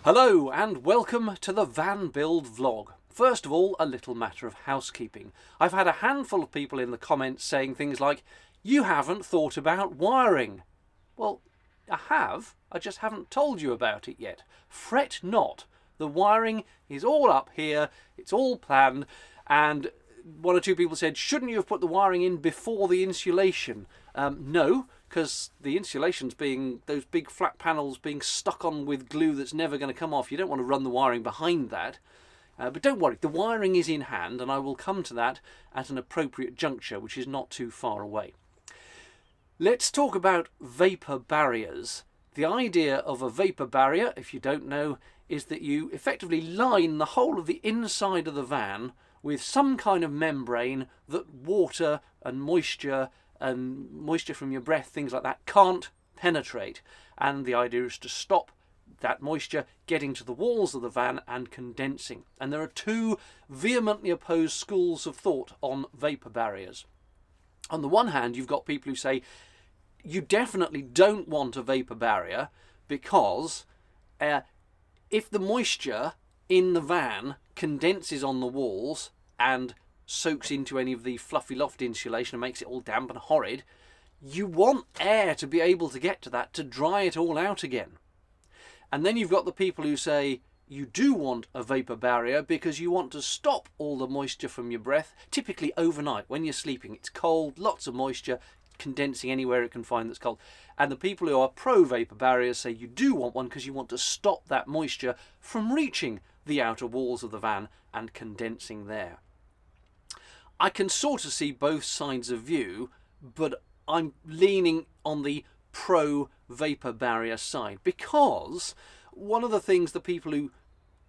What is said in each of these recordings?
Hello and welcome to the van build vlog. First of all, a little matter of housekeeping. I've had a handful of people in the comments saying things like, "You haven't thought about wiring." Well, I have, I just haven't told you about it yet. Fret not, the wiring is all up here, it's all planned, and one or two people said, shouldn't you have put the wiring in before the insulation? No, because the insulation's being, those big flat panels being stuck on with glue that's never going to come off. You don't want to run the wiring behind that. But don't worry, the wiring is in hand, and I will come to that at an appropriate juncture, which is not too far away. Let's talk about vapour barriers. The idea of a vapour barrier, if you don't know, is that you effectively line the whole of the inside of the van with some kind of membrane that water and moisture from your breath, things like that, can't penetrate. And the idea is to stop that moisture getting to the walls of the van and condensing. And there are two vehemently opposed schools of thought on vapour barriers. On the one hand, you've got people who say you definitely don't want a vapour barrier because if the moisture in the van condenses on the walls and soaks into any of the fluffy loft insulation and makes it all damp and horrid, you want air to be able to get to that to dry it all out again. And then you've got the people who say you do want a vapour barrier because you want to stop all the moisture from your breath, typically overnight when you're sleeping. It's cold, lots of moisture condensing anywhere it can find that's cold. And the people who are pro vapour barriers say you do want one because you want to stop that moisture from reaching the outer walls of the van and condensing there. I can sort of see both sides of view, but I'm leaning on the pro vapour barrier side, because one of the things the people who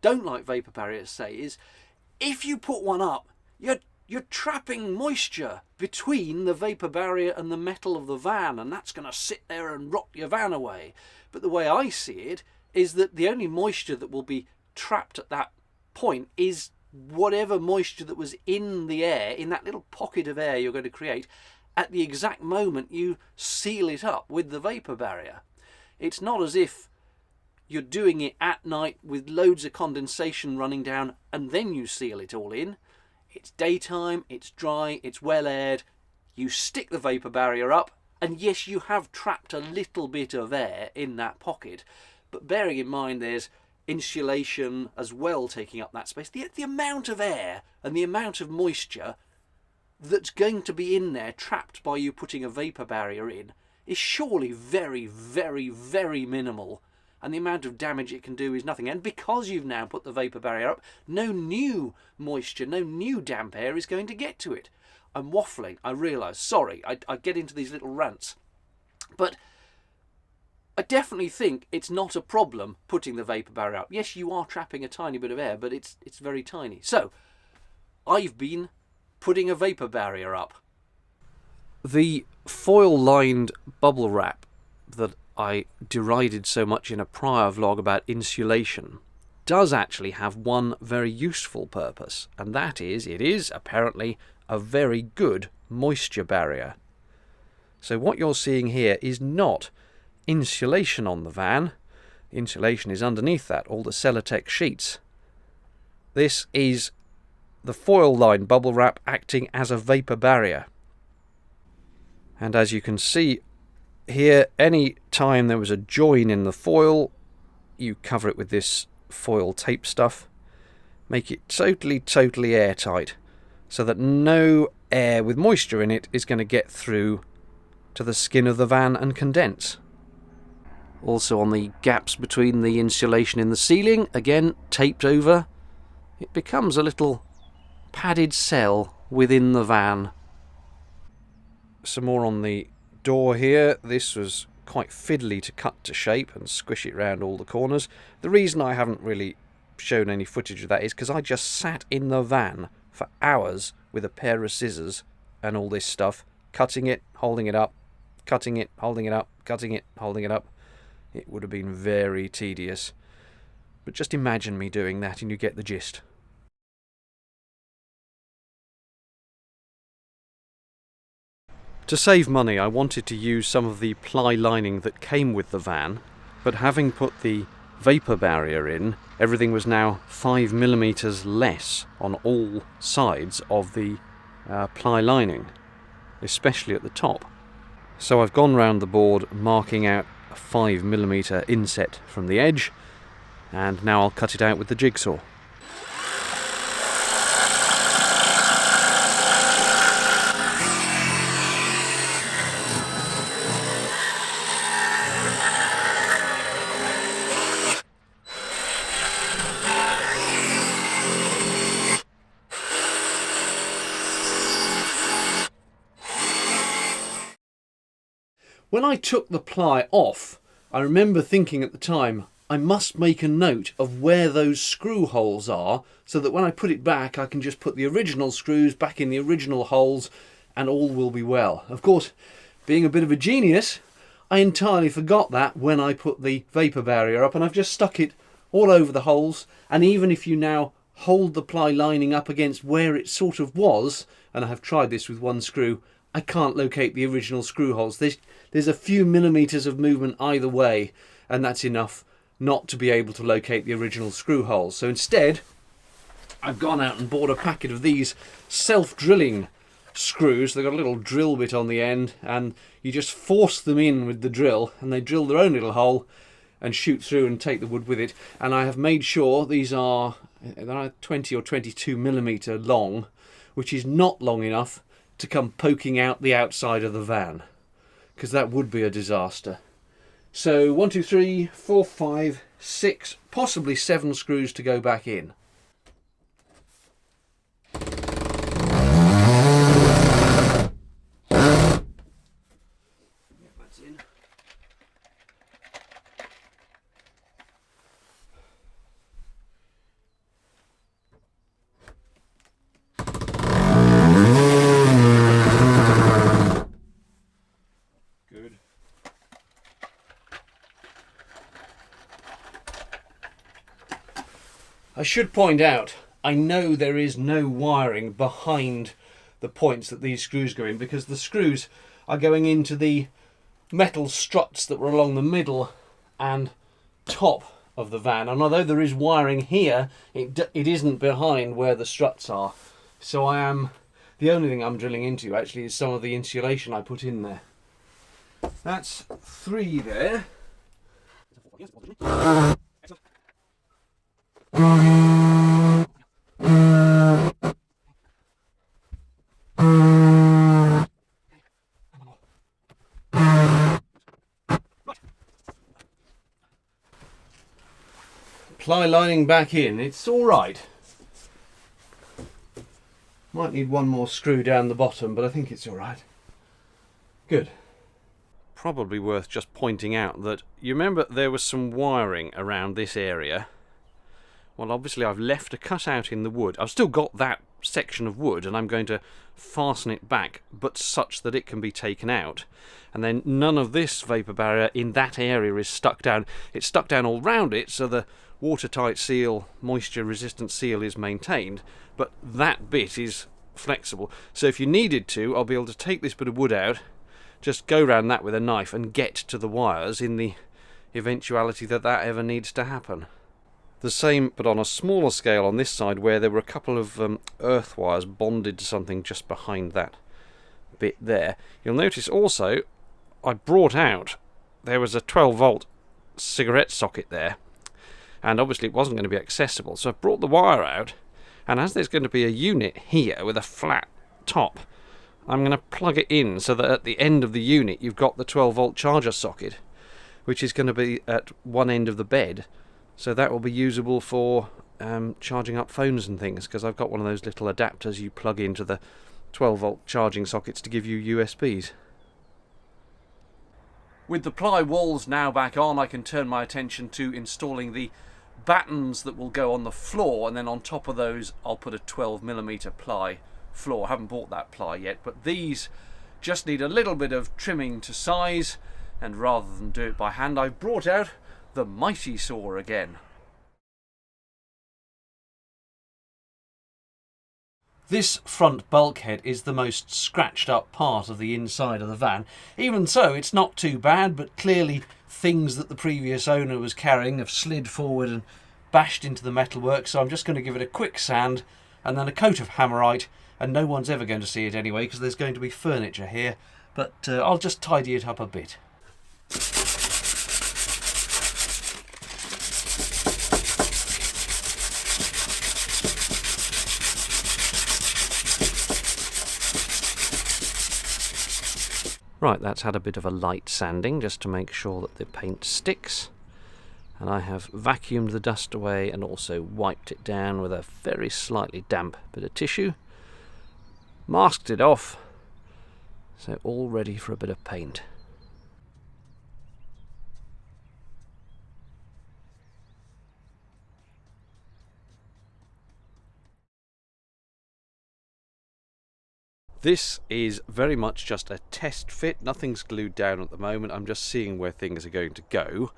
don't like vapour barriers say is if you put one up, you're trapping moisture between the vapour barrier and the metal of the van, and that's going to sit there and rot your van away. But the way I see it is that the only moisture that will be trapped at that point is whatever moisture that was in the air, in that little pocket of air you're going to create at the exact moment you seal it up with the vapour barrier. It's not as if you're doing it at night with loads of condensation running down and then you seal it all in. It's daytime, it's dry, it's well aired, you stick the vapour barrier up, and yes, you have trapped a little bit of air in that pocket, but bearing in mind there's insulation as well taking up that space, the amount of air and the amount of moisture that's going to be in there trapped by you putting a vapour barrier in is surely very, very, very minimal, and the amount of damage it can do is nothing. And because you've now put the vapour barrier up, no new moisture, no new damp air is going to get to it. I'm waffling, I realise, sorry, I get into these little rants, but I definitely think it's not a problem putting the vapour barrier up. Yes, you are trapping a tiny bit of air, but it's very tiny. So I've been putting a vapour barrier up. The foil-lined bubble wrap that I derided so much in a prior vlog about insulation does actually have one very useful purpose, and that is it is apparently a very good moisture barrier. So what you're seeing here is not insulation on the van. Insulation is underneath that, all the Celotex sheets. This is the foil-lined bubble wrap acting as a vapour barrier. And as you can see here, any time there was a join in the foil, you cover it with this foil tape stuff, make it totally airtight, so that no air with moisture in it is going to get through to the skin of the van and condense. Also on the gaps between the insulation in the ceiling, again taped over, it becomes a little padded cell within the van. Some more on the door here. This was quite fiddly to cut to shape and squish it round all the corners. The reason I haven't really shown any footage of that is because I just sat in the van for hours with a pair of scissors and all this stuff, cutting it, holding it up, cutting it, holding it up, cutting it, holding it up. It would have been very tedious. But just imagine me doing that and you get the gist. To save money, I wanted to use some of the ply lining that came with the van, but having put the vapour barrier in, everything was now 5mm less on all sides of the ply lining, especially at the top. So I've gone round the board marking out a 5mm inset from the edge, and now I'll cut it out with the jigsaw. When I took the ply off, I remember thinking at the time, I must make a note of where those screw holes are so that when I put it back I can just put the original screws back in the original holes and all will be well. Of course, being a bit of a genius, I entirely forgot that when I put the vapour barrier up, and I've just stuck it all over the holes. And even if you now hold the ply lining up against where it sort of was, and I have tried this with one screw, I can't locate the original screw holes. There's a few millimetres of movement either way, and that's enough not to be able to locate the original screw holes. So instead, I've gone out and bought a packet of these self-drilling screws. They've got a little drill bit on the end, and you just force them in with the drill, and they drill their own little hole and shoot through and take the wood with it. And I have made sure they're 20 or 22mm long, which is not long enough to come poking out the outside of the van, because that would be a disaster. So 1, 2, 3, 4, 5, 6, possibly 7 screws to go back in. That's in. Good. I should point out, I know there is no wiring behind the points that these screws go in, because the screws are going into the metal struts that were along the middle and top of the van. And although there is wiring here, it isn't behind where the struts are. So the only thing I'm drilling into actually is some of the insulation I put in there. That's 3 there. Ply lining back in, it's all right. Might need one more screw down the bottom, but I think it's all right. Good. Probably worth just pointing out that you remember there was some wiring around this area. Well, obviously I've left a cutout in the wood. I've still got that section of wood, and I'm going to fasten it back, but such that it can be taken out. And then none of this vapour barrier in that area is stuck down. It's stuck down all round it, so the watertight seal, moisture resistant seal is maintained, but that bit is flexible. So if you needed to, I'll be able to take this bit of wood out, just go round that with a knife and get to the wires in the eventuality that that ever needs to happen. The same, but on a smaller scale on this side, where there were a couple of earth wires bonded to something just behind that bit there. You'll notice also I brought out, there was a 12-volt cigarette socket there, and obviously it wasn't going to be accessible, so I brought the wire out, and as there's going to be a unit here with a flat top, I'm going to plug it in so that at the end of the unit you've got the 12-volt charger socket, which is going to be at one end of the bed. So that will be usable for charging up phones and things, because I've got one of those little adapters you plug into the 12-volt charging sockets to give you USBs. With the ply walls now back on, I can turn my attention to installing the battens that will go on the floor, and then on top of those I'll put a 12mm ply floor. I haven't bought that ply yet, but these just need a little bit of trimming to size, and rather than do it by hand, I've brought out the mighty saw again. This front bulkhead is the most scratched up part of the inside of the van. Even so, it's not too bad, but clearly things that the previous owner was carrying have slid forward and bashed into the metalwork, so I'm just going to give it a quick sand and then a coat of hammerite, and no one's ever going to see it anyway because there's going to be furniture here, but I'll just tidy it up a bit. Right, that's had a bit of a light sanding just to make sure that the paint sticks. And I have vacuumed the dust away and also wiped it down with a very slightly damp bit of tissue. Masked it off, so all ready for a bit of paint. This is very much just a test fit. Nothing's glued down at the moment. I'm just seeing where things are going to go.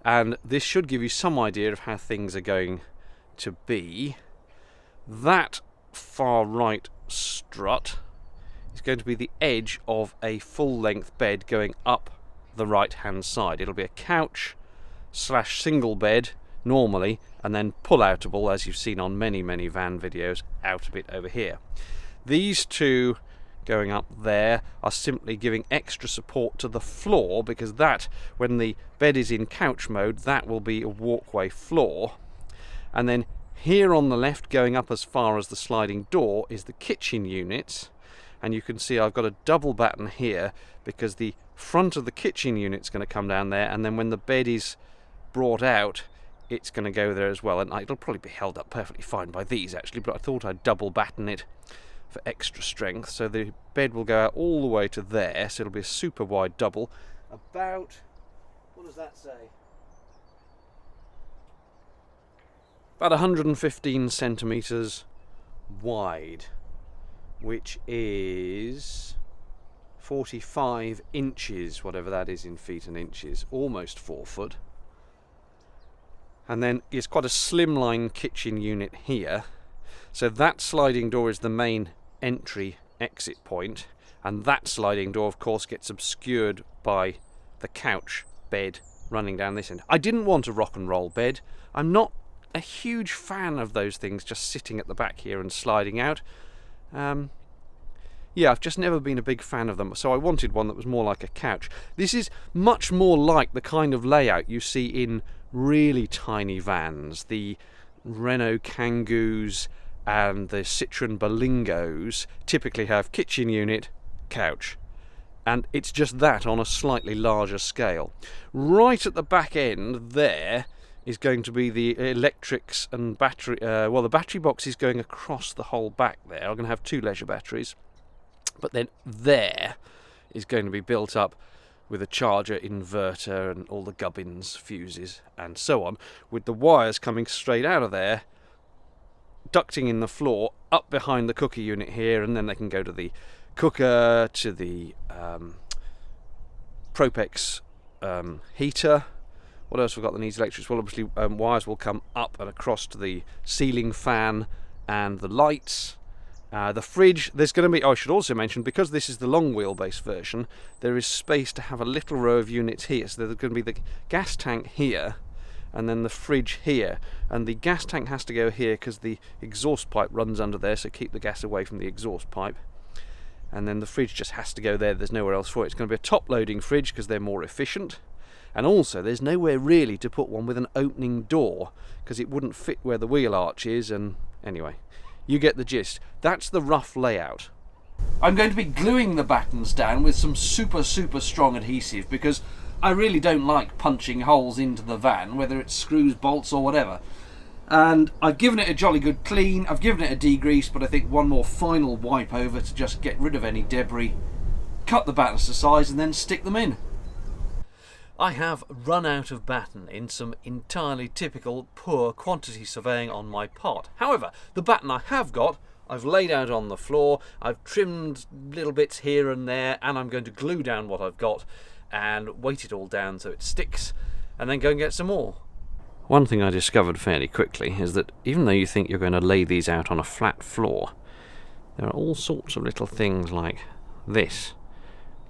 And this should give you some idea of how things are going to be. That far right strut is going to be the edge of a full-length bed going up the right-hand side. It'll be a couch / single bed normally, and then pull-outable, as you've seen on many van videos, out a bit over here. These two going up there are simply giving extra support to the floor, because that, when the bed is in couch mode, that will be a walkway floor. And then here on the left, going up as far as the sliding door, is the kitchen units. And you can see I've got a double batten here because the front of the kitchen unit's going to come down there, and then when the bed is brought out, it's going to go there as well. And it'll probably be held up perfectly fine by these actually, but I thought I'd double batten it for extra strength. So the bed will go out all the way to there, so it'll be a super wide double. About, what does that say? About 115 centimetres wide, which is 45 inches, whatever that is in feet and inches, almost 4 foot. And then it's quite a slimline kitchen unit here. So that sliding door is the main entry exit point, and that sliding door of course gets obscured by the couch bed running down this end. I didn't want a rock and roll bed. I'm not a huge fan of those things just sitting at the back here and sliding out. Yeah, I've just never been a big fan of them, so I wanted one that was more like a couch. This is much more like the kind of layout you see in really tiny vans, the Renault Kangoos and the Citroen Berlingos typically have kitchen unit, couch, and it's just that on a slightly larger scale. Right at the back end there is going to be the electrics and battery, well, the battery box is going across the whole back there. I'm going to have 2 leisure batteries, but then there is going to be built up with a charger, inverter and all the gubbins, fuses and so on, with the wires coming straight out of there, ducting in the floor up behind the cooker unit here, and then they can go to the cooker, to the Proace heater. What else have we got that needs electrics? Well, obviously wires will come up and across to the ceiling fan and the lights. The fridge, there's going to be, I should also mention, because this is the long wheelbase version, there is space to have a little row of units here. So there's going to be the gas tank here, and then the fridge here. And the gas tank has to go here because the exhaust pipe runs under there, so keep the gas away from the exhaust pipe. And then the fridge just has to go there, there's nowhere else for it. It's going to be a top-loading fridge because they're more efficient. And also, there's nowhere really to put one with an opening door because it wouldn't fit where the wheel arch is, and anyway. You get the gist. That's the rough layout. I'm going to be gluing the battens down with some super strong adhesive because I really don't like punching holes into the van, whether it's screws, bolts or whatever. And I've given it a jolly good clean, I've given it a degrease, but I think one more final wipe over to just get rid of any debris, cut the battens to size and then stick them in. I have run out of batten in some entirely typical poor quantity surveying on my part. However, the batten I have got, I've laid out on the floor, I've trimmed little bits here and there, and I'm going to glue down what I've got and weight it all down so it sticks, and then go and get some more. One thing I discovered fairly quickly is that even though you think you're going to lay these out on a flat floor, there are all sorts of little things like this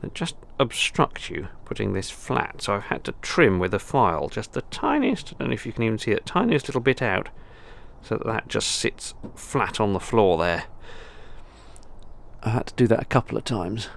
that just obstruct you putting this flat. So I've had to trim with a file just the tiniest, I don't know if you can even see it, tiniest little bit out, so that that just sits flat on the floor there. I had to do that a couple of times.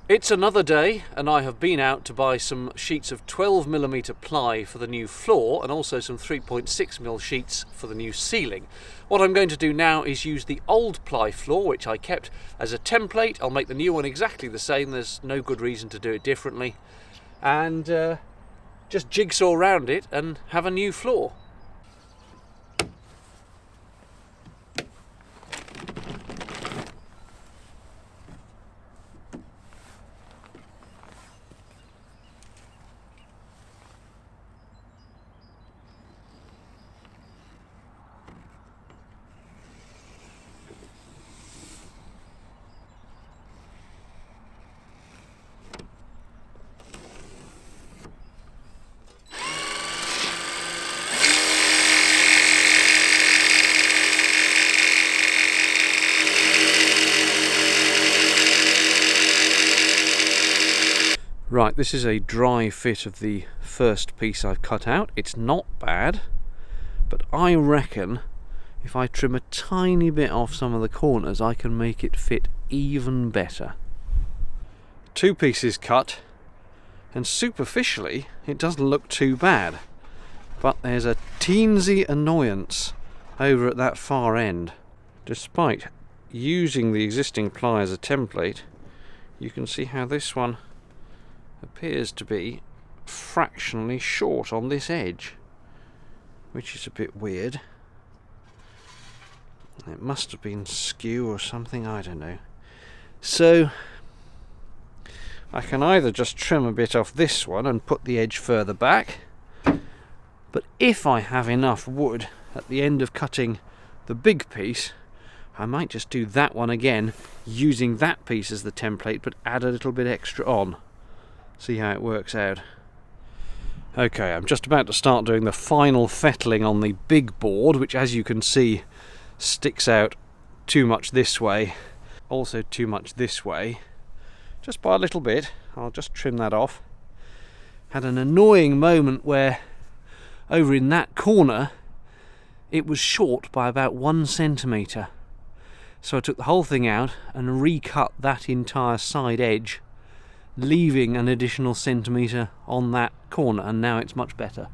It's another day, and I have been out to buy some sheets of 12mm ply for the new floor and also some 3.6mm sheets for the new ceiling. What I'm going to do now is use the old ply floor, which I kept as a template. I'll make the new one exactly the same, there's no good reason to do it differently, and just jigsaw around it and have a new floor. Right, this is a dry fit of the first piece I've cut out. It's not bad, but I reckon if I trim a tiny bit off some of the corners, I can make it fit even better. Two pieces cut, and superficially it doesn't look too bad, but there's a teensy annoyance over at that far end. Despite using the existing ply as a template, you can see how this one appears to be fractionally short on this edge, which is a bit weird. It must have been skew or something, I don't know. So I can either just trim a bit off this one and put the edge further back, but if I have enough wood at the end of cutting the big piece, I might just do that one again using that piece as the template, but add a little bit extra on. See how it works out. Okay, I'm just about to start doing the final fettling on the big board, which, as you can see, sticks out too much this way, also too much this way, just by a little bit. I'll just trim that off. Had an annoying moment where over in that corner it was short by about 1 centimetre, so I took the whole thing out and recut that entire side edge, leaving an additional centimetre on that corner, and now it's much better.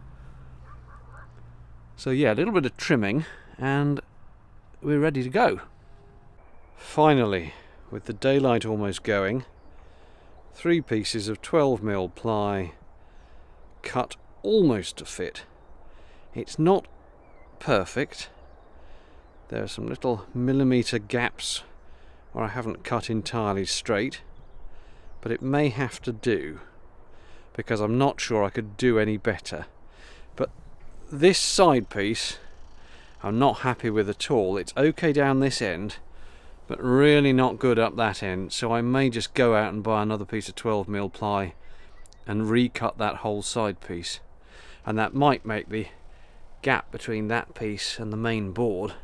So yeah, a little bit of trimming and we're ready to go. Finally, with the daylight almost going, 3 pieces of 12mm ply cut almost to fit. It's not perfect. There are some little millimetre gaps where I haven't cut entirely straight, but it may have to do, because I'm not sure I could do any better. But this side piece I'm not happy with at all. It's okay down this end, but really not good up that end, so I may just go out and buy another piece of 12mm ply and recut that whole side piece, and that might make the gap between that piece and the main board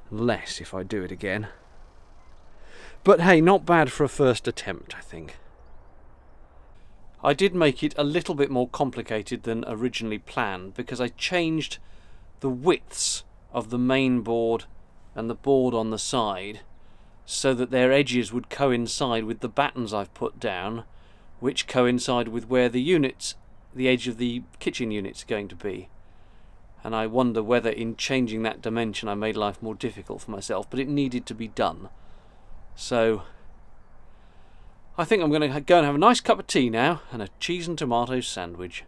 less if I do it again. But hey, not bad for a first attempt, I think. I did make it a little bit more complicated than originally planned, because I changed the widths of the main board and the board on the side so that their edges would coincide with the battens I've put down, which coincide with where the edge of the kitchen unit's going to be. And I wonder whether in changing that dimension I made life more difficult for myself, but it needed to be done. So I think I'm going to go and have a nice cup of tea now and a cheese and tomato sandwich.